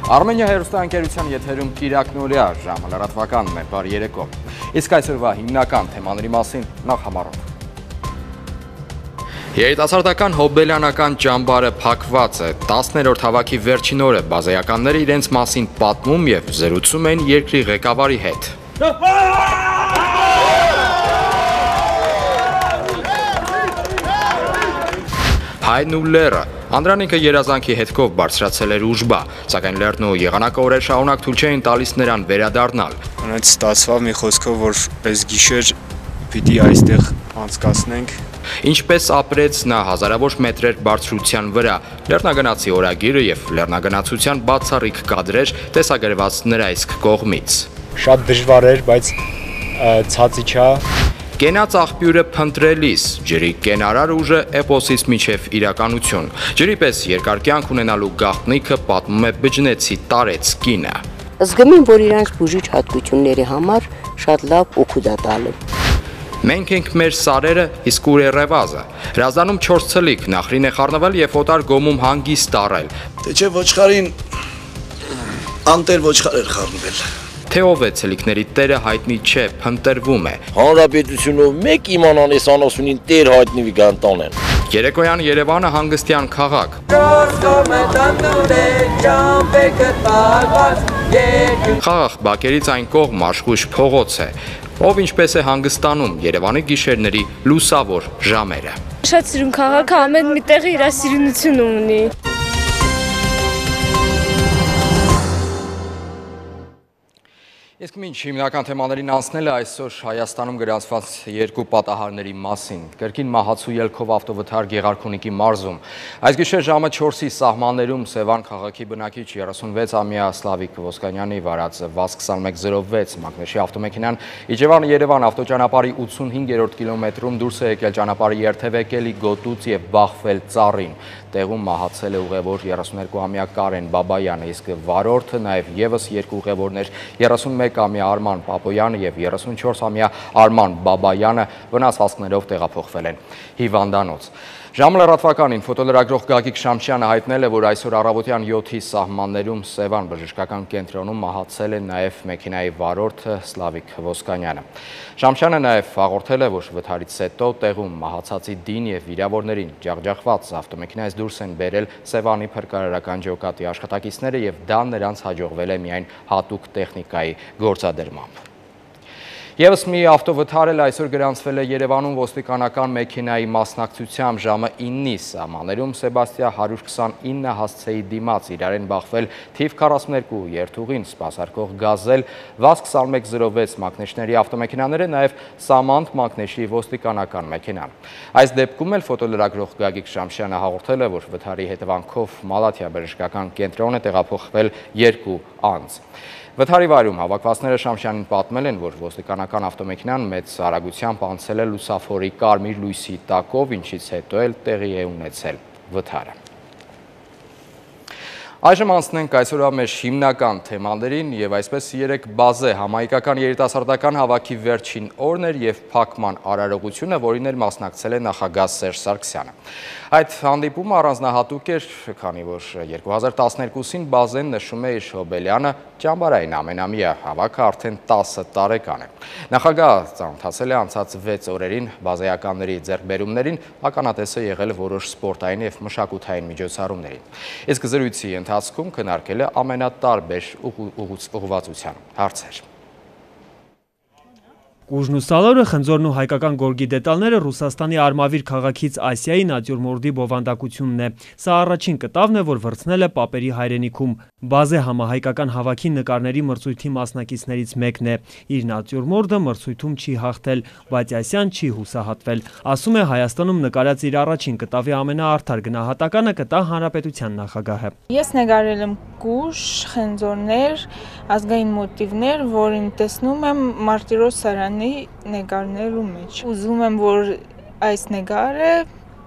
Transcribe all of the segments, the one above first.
Արմենիա հեռուստաընկերության եթերում Կիրակնորյա ժամը լրատվականն է, բարի երեկո։ Իսկ այսօրվա հիմնական թեմաների մասին նախ համառոտ։ Երիտասարդական հոբելյանական ճամբարը փակված է, 10-րդ հավաքի վերջին օրը բազայականները իրենց մասին պատմում եւ զրուցում են երկրի ղեկավարի հետ։ Հայն ու լեռը, Անդրանիկը երազանքի հետքով բարձրացել էր ուժբա, սակայն լեռն ու եղանակը օրեր շարունակ թույլ չէին տալիս նրան վերադառնալ։ Նրանց ստացվավ մի խոսքով, որ այս գիշեր պիտի այստեղ անցկացնենք։ Ինչպես ապրեց նա հազարավոր մետրեր բարձրության վրա, լեռնագնացի օրագիրը եւ լեռնագնացության բացառիկ կադրեր տեսագրված նրա իսկ կողմից։ Շատ դժվար էր, բայց ցածի չա։ Կենաց աղբյուրը փնտրելիս, ջրի կենարար ուժը էպոսից միջև իրականություն։ Ջրի պես երկար կյանք ունենալու գաղտնիքը պատմում է բջնեցի տարեց կինը։ Զգում եմ, որ իրանց բուժիչ հատկությունների համար շատ լավ օգուտ է տալու։ Մենք ենք մեր սարերը, իսկ ուր է Ռևազը։ Հրազդանում 4 ցլիկ, նախրին է խառնվել եւ օտար գոմում հանգիստ առել։ Թե չէ ոչխարին անտեր ոչխար էր խառնվել։ Թե ով է ցլիկների տերը հայտնի չէ, փնտրվում է։ Հանրապետությունով մեկ իմանանես անասունին տեր հայտնվի գանտանեն։ Երեկոյան Երևանը հանգստյան քաղաք։ Խաղաղ բակերից այն կողմ աշխույժ փողոց է։ Ով ինչպես է հանգստանում Երևանի գիշերների լուսավոր ժամերը։ Շատ սիրուն քաղաքը, ամեն մի տեղը իր սիրունությունը ունի։ Իսկ մինչ հիմնական թեմաներին անցնելը այսօր Հայաստանում գրանցված երկու պատահարների մասին։ Կրկին մահացու ելքով ավտովթար Գեղարքունիքի մարզում։ Այս գիշեր ժամը 4-ի սահմաններում Սևան քաղաքի բնակիչ 36-ամյա Սլավիկ Ոսկանյանի վարած VAZ-2106 մակնեշի ավտոմեքենան Իջևան-Երևան ավտոճանապարհի 85-րդ կիլոմետրում դուրս է եկել ճանապարհի երթևեկելի գոտուց եւ բախվել ծառին։ Տեղում մահացել է ուղևոր 32-ամյա Կարեն Բաբայանը, իսկ վարորդը նաև եւս երկու ուղևորներ 31-ամյա Արման Պապոյանը եւ 34-ամյա Արման Բաբայանը վնասվածքներով տեղափոխվել են հիվանդանոց։ Ժամը լրատվականին ֆոտոլրագրող Գագիկ Շամչյանը հայտնել է, որ այսօր առավոտյան 7-ի սահմաններում Սևան բժշկական կենտրոնում մահացել է նաև մեքենայի վարորդը Սլավիկ Ոսկանյանը։ Շամչյանը նաև հաղորդել է, որ վթարից հետո տեղում մահացածի դին եւ վիրավորներին ջախջախված ավտոմեքենայից դուրս են բերել Սևանի փրկարարական ջոկատի աշխատակիցները եւ դա նրանց հաջողվել է միայն հատուկ տեխնիկայի գործադրմամբ։ Եվս մի ավտովթար էլ այսօր գրանցվել է Երևանում ոստիկանական մեքենայի մասնակցությամբ ժամը 9-ի սահմաններում Սեբաստիա 129 հասցեի դիմաց իրար են բախվել թիվ 42 երթուղին սպասարկող գազել VAZ-2106 մակնեշների ավտոմեքենաները, նաև Սամանդ մակնեշի ոստիկանական մեքենան։ Այս դեպքում էլ ֆոտոլրագրող Գագիկ Շամշյանը հաղորդել է, որ վթարի հետևանքով Մալաթիա բժշկական կենտրոն է տեղափոխվել 2 անձ։ Վթարի վայրում հավաքվածները Շամշյանին պատմել են, որ ոստիկանական ավտոմեքենան մեծ արագությամբ անցել է լուսաֆորի կարմիր լույսի տակով, ինչից հետո էլ տեղի է ունեցել վթարը։ Այժմ անցնենք այսօրվա մեր հիմնական թեմաներին եւ այսպես 3 բազե համայնքական երիտասարդական հավաքի վերջին օրն էր եւ փակման արարողությունը, որին էր մասնակցել է նախագահ Սերժ Սարգսյանը։ Այդ հանդիպումը առանձնահատուկ էր, քանի որ 2012-ին բազեն նշում է իր հոբելյանը ճամբարային ամենամյա հավաքը արդեն 10 տարեկան է։ Նախագահը ծանոթացել է անցած 6 օրերին բազայականների ձեռքբերումներին, ականատես է եղել որոշ սպորտային եւ մշակութային միջոցառումներին։ Իսկ զրույցի ընթացքում քննարկել է ամենատարբեր ուղղվածության հարցեր։ Ուժն ու սալորը, խնձորն ու հայկական գորգի դետալները Ռուսաստանի Արմավիր քաղաքից Ասիայի նատյուրմորդի բովանդակությունն է։ Սա առաջին կտավն է, որ վրձնել է պապերի հայրենիքում։ Բազե համահայկական հավաքի նկարների մրցույթի մասնակիցներից մեկն է։ Իր նատյուրմորդը մրցույթում չի հաղթել, բայց Ասիան չի հուսահատվել։ Ասում է, Հայաստանում նկարած իր առաջին կտավի ամենաարդար գնահատականը կտա հանրապետության նախագահը։ Ես նկարել եմ կուժ, խնձորներ, ազգային մոտիվներ, որին տեսնում եմ Մարտիրոս Սարյանի նկարներու մեջ։ Ուզում եմ, որ այս նկարը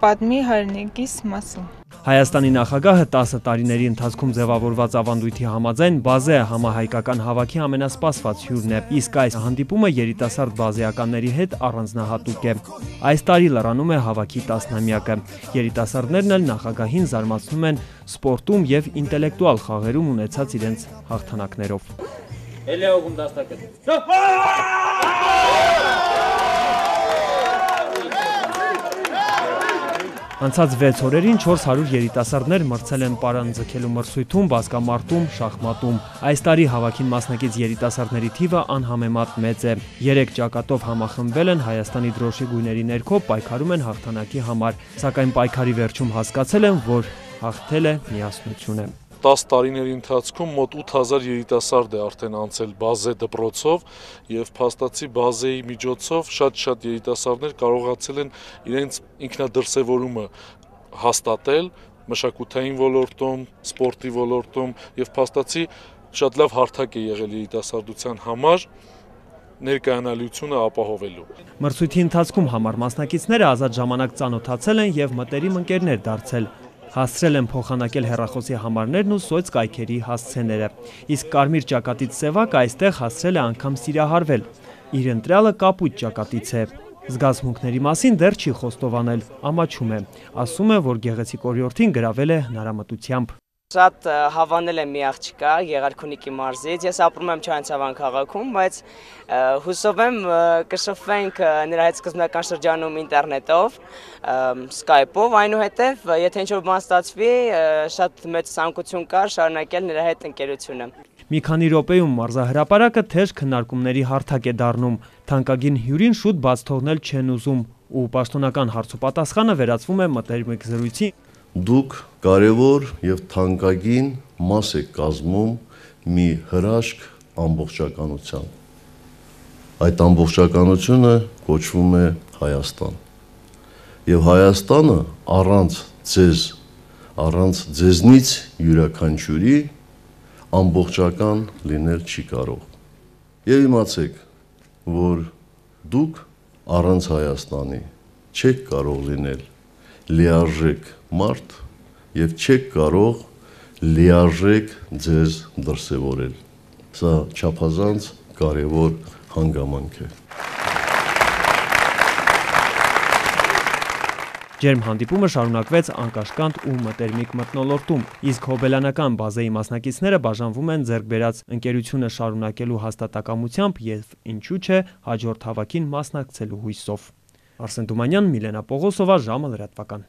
պատմի հայրենիքիս մասին։ Հայաստանի նախագահը 10 տարիների ընթացքում ձևավորված ավանդույթի համաձայն բազե համահայկական հավաքի ամենասպասված հյուրն է, իսկ այս հանդիպումը երիտասարդ բազեականների հետ առանձնահատուկ է։ Այս տարի լրանում է հավաքի 10-ամյակը։ Երիտասարդներն էլ նախագահին զարմացնում են սպորտում և ինտելեկտուալ խաղերում ունեցած իրենց հաղթանակներով։ Անցած 6 օրերին 400 երիտասարդներ մրցել են պարան ձգելու մրցույթում, բասկամարտում, շախմատում։ Այս տարի հավաքին մասնակից երիտասարդների թիվը անհամեմատ մեծ է։ 3 ճակատով համախմբվել են Հայաստանի դրոշի գույների ներքո, պայքարում են հաղթանակի համար, սակայն պայքարի վերջում հասկացել են, որ հաղթել է միասնությունը։ 10 տարիների ընթացքում մոտ 8000 երիտասարդ է արդեն անցել բազե դպրոցով եւ փաստացի բազեի միջոցով շատ երիտասարդներ կարողացել են իրենց ինքնադրսևորումը հաստատել մշակութային ոլորտում, սպորտի ոլորտում եւ փաստացի շատ լավ հարթակ է եղել երիտասարդության համար ներկայանալիությունը ապահովելու։ Մրցույթի ընթացքում համար մասնակիցները ազատ ժամանակ ծանոթացել են եւ մտերիմ ընկերներ դարձել։ Հասցրել են փոխանակել հեռախոսի համարներն ու սոց կայքերի հասցեները։ Իսկ կարմիր ճակատից սևակը այստեղ հասցրել է անգամ սիրահարվել։ Իր ընտրյալը կապույտ ճակատից է։ Զգացմունքների մասին դեռ չի խոստովանել, ամաչում է։ Ասում է, որ գեղեցիկ օրիորդին գրավել է հնարամտությամբ։ Շատ հավանել եմ մի աղջկա Գեղարքունիքի մարզից, ես ապրում եմ Չանցավան քաղաքում, բայց հուսով եմ կշփվենք նրա հետ սկզբնական շրջանում ինտերնետով, Skype-ով, այնուհետև եթե ինչ-որ բան ստացվի, շատ մեծ ցանկություն կար շարունակել նրա հետ ընկերությունը։ Մի քանի րոպեում մարզահրապարակը թեժ քննարկումների հարթակ է դառնում, թանկագին հյուրին շուտ բաց թողնել չեն ուզում ու պաշտոնական հարցուպատասխանը վերածվում է մտերմիկ զրույցի։ Դուք կարևոր և թանկագին մաս եք կազմում մի հրաշք ամբողջականության։ Այդ ամբողջականությունը կոչվում է Հայաստան։ Եվ Հայաստանը առանց ձեզ, առանց ձեզնից յուրաքանչյուրի ամբողջական լինել չի կարող։ Եվ իմացեք, որ դուք առանց Հայաստանի չեք կարող լինել լիարժեք մարդ և չեք կարող լիարժեք ձեզ դրսևորել։ Սա չափազանց կարևոր հանգամանք է։ Ջերմ հանդիպումը շարունակվեց անկաշկանդ ու մտերմիկ մթնոլորտում, իսկ հոբելյանական բազեի մասնակիցները բաժանվում են ձեռք բերած ընկերությունը շարունակելու հաստատակամությամբ և ինչու չէ հաջորդ հավաքին մասնակցելու հույսով։ Արսեն Դումանյան, Միլենա Պողոսովա, ժամը լրատվական։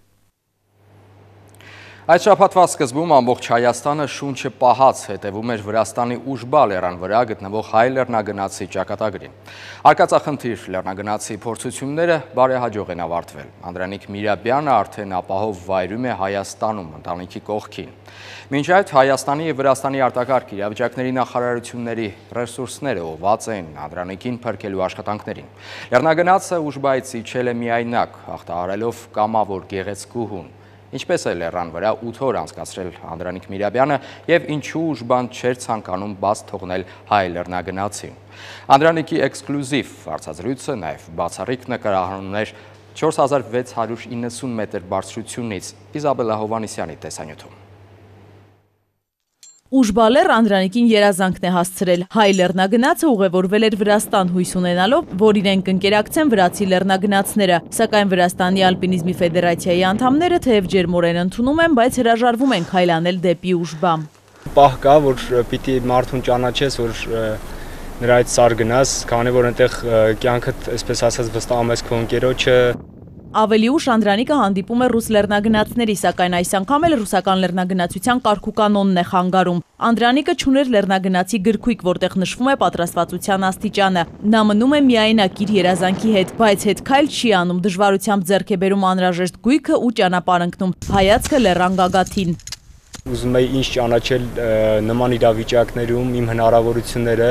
Այդ շաբաթվա սկզբում ամբողջ Հայաստանը շունչը պահած հետևում էր Վրաստանի Ուժբա լեռան վրա գտնվող հայ լեռնագնացի ճակատագրին։ Արկածախնդիր լեռնագնացի փորձությունները բարեհաջող են ավարտվել։ Անդրանիկ Միրաբյանը արդեն ապահով վայրում է Հայաստանում, ընտանիքի կողքին։ Մինչ այդ Հայաստանի և Վրաստանի արտակարգ իրավիճակների նախարարությունների ռեսուրսները ուղղված են Անդրանիկին փրկելու աշխատանքներին։ Լեռնագնացը Ուժբայից իջել է միայնակ, հաղթահարելով կամավոր գեղեցկուհուն։ Ինչպես է լեռան վրա 8 օր անցկացրել Անդրանիկ Միրաբյանը և ինչու Ուժբան չէր ցանկանում բաց թողնել հայ լեռնագնացին։ Անդրանիկի էքսկլյուզիվ հարցազրույցը նաև բացառիկ նկարահանում էր 4690 մետր բարձրությունից Իզաբելլա Հովհաննիսյանի տեսանյութում։ Ուժբալեր Անդրանիկին երազանքն է հասցրել։ Հայ լեռնագնացը ուղևորվել էր Վրաստան հույս ունենալով, որ իրեն կընկերակցեն վրացի լեռնագնացները, սակայն Վրաստանի ալպինիզմի ֆեդերացիայի անդամները թեև ջերմորեն ընդունում են, բայց հրաժարվում են քայլանել դեպի Ուժբա։ Պահ կա, որ պիտի մարդուն ճանաչես, որ նրա այդ սար գնաս, քանի որ այնտեղ կյանքդ, այսպես ասած, վստահում ես քո ընկերոջը։ Ավելի ուշ Անդրանիկը հանդիպում է ռուս լեռնագնացների, սակայն այս անգամ էլ ռուսական լեռնագնացության կարգուկանոնն է խանգարում։ Անդրանիկը չուներ լեռնագնացի գրքույկ, որտեղ նշվում է պատրաստվածության աստիճանը։ Նա մնում է միայնակ իր երազանքի հետ, բայց հետ քայլ չի անում, դժվարությամբ ձեռք է բերում անհրաժեշտ գույքը ու ճանապարհ ընկնում։ Հայացքը լեռան գագաթին։ Ուզում եի ինչ ճանաչել նման իրավիճակներում իմ հնարավորությունները,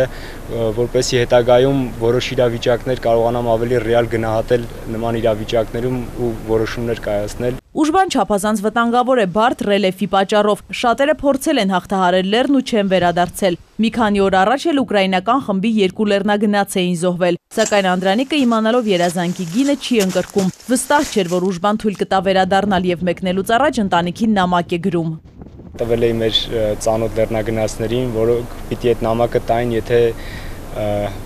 որպեսզի հետագայում որոշ իրավիճակներ կարողանամ ավելի ռեալ գնահատել նման իրավիճակներում ու որոշումներ կայացնել։ Ուժբան չափազանց վտանգավոր է բարդ ռելիեֆի պատճառով։ Շատերը փորձել են հաղթահարել լեռն ու չեն վերադարձել։ Մի քանի օր առաջ էլ ուկրաինական խմբի 2 լեռնագնաց էին զոհվել, սակայն Անդրանիկը իմանալով երազանքի գինը չի ընկրկում։ Վստահ չէր, որ ուժբան թույլ կտա վերադառնալ եւ մեկնելուց առաջ ընտանիքին նամակ է գրում։ Տվել էի մեր ծանոթ լեռնագնացներին, որոնք պիտի այդ նամակը տային, եթե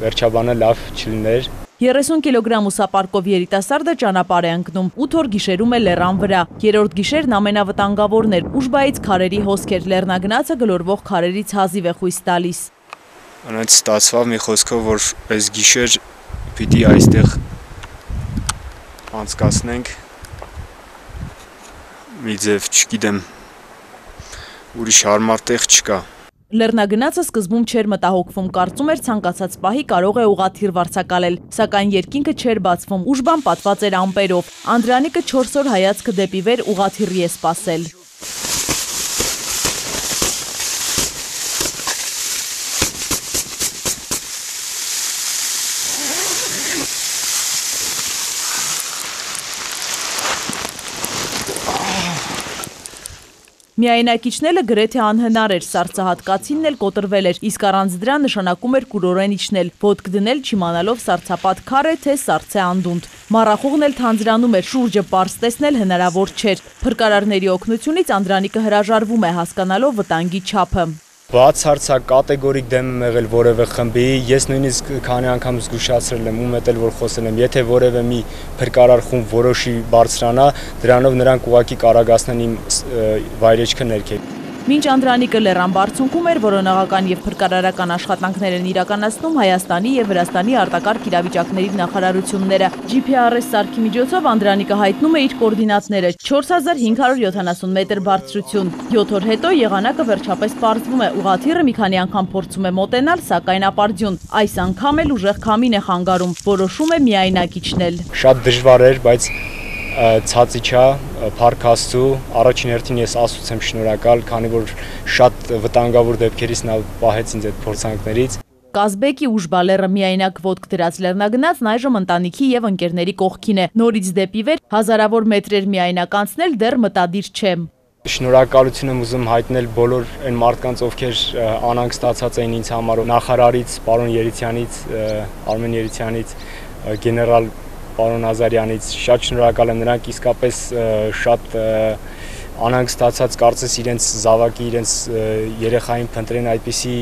վերջաբանը լավ չլիներ։ 30 կիլոգրամ ուսապարկով երիտասարդը ճանապարհ է ընկնում, 8 օր գիշերում է լեռան վրա։ Երրորդ գիշերն ամենավտանգավորն էր, ուժբայից քարերի հոսքեր, լեռնագնացը գլորվող քարերից հազիվ է խույս տալիս։ Անց ստացավ մի խոսքով, որ այս գիշեր պիտի այստեղ անցկացնենք։ Մի ձև չգիտեմ, ուրիշ հարմար տեղ չկա։ Լեռնագնացը սկզբում չէր մտահոգվում, կարծում էր ցանկացած պահի կարող է ուղղաթիռ վարձակալել, սակայն երկինքը չէր բացվում, ուժբան պատված էր ամպերով։ Անդրանիկը 4 օր հայացքը դեպի վեր ուղղաթիռի է սպասել։ Միայնակիչնելը գրեթե անհնար էր, սառցահատկացինն էլ կոտրվել էր, իսկ առանց դրա նշանակում էր կուրորեն իջնել, ոտք դնել չիմանալով սառցապատ քար է, թե սառց է անդունդ։ Մառախուղն էլ թանձրանում էր, շուրջը պարզ տեսնել հնարավոր չէր։ Փրկարարների օգնությունից Անդրանիկը հրաժարվում է, հասկանալով վտանգի չափը։ Բացարձակ կատեգորիկ դեմ եմ եղել որևէ խմբի, ես նույնիսկ քանի անգամ զգուշացրել եմ, ում հետ էլ որ խոսել եմ, եթե որևէ մի փրկարար խումբ որոշի բարձրանա, դրանով նրանք ուղղակի կարագացնեն իմ վայրեջքը ներքև։ Մինչ Անդրանիկը լեռան բարձունքում էր, որոնողական եւ փրկարարական աշխատանքներ են իրականացնում Հայաստանի եւ Վրաստանի արտակարգ իրավիճակների նախարարությունները։ GPS սարքի միջոցով Անդրանիկը հայտնում է իր կոորդինատները՝ 4570 մետր բարձրություն։ 7 օր հետո եղանակը վերջապես պարզվում է, ուղղաթիռը մի քանի անգամ փորձում է մոտենալ, սակայն ապարդյուն։ Այս անգամ էլ ուժեղ քամին է խանգարում, որոշում է միայնակիչնել։ Շատ դժվար էր, բայց ցածիչա, փառք Աստծո, առաջին հերթին ես Աստծուց եմ շնորհակալ, քանի որ շատ վտանգավոր դեպքերից նա պահեց ինձ այդ փորձանքներից։ Կազբեկի Ուժբալերը միայնակ ոտք դրած լեռնագնացն այժմ ընտանիքի եւ ընկերների կողքին է։ Նորից դեպի վեր հազարավոր մետրեր միայնակ անցնել դեռ մտադիր չէ։ Շնորհակալություն եմ ուզում հայտնել բոլոր այն մարդկանց, ովքեր անհանգստացած էին ինձ համար, նախարարից, պարոն Երիցյանից, Արմեն Երիցյանից, գեներալ պարոն Ազարյանից, շատ շնորհակալ եմ, նրանք իսկապես շատ անհանգստացած, կարծես իրենց զավակի, իրենց երեխային փնտրեն, այդպիսի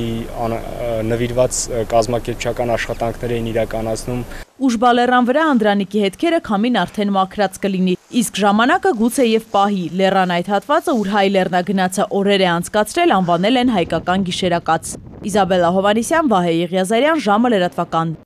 նվիրված կազմակերպչական աշխատանքներ էին իրականացնում։ Ուժբալեռան վրա Անդրանիկի հետքերը քամին արդեն մաքրած կլինի, իսկ ժամանակը գուցե եւ պահի, լեռան այդ հատվածը, ուր հայ լեռնագնացը օրեր է անցկացրել, անվանել են հայկական գիշերակաց։ Իզաբելլա Հովհաննիսյան, Վահե Եղիազարյան, ժամը լրատվական։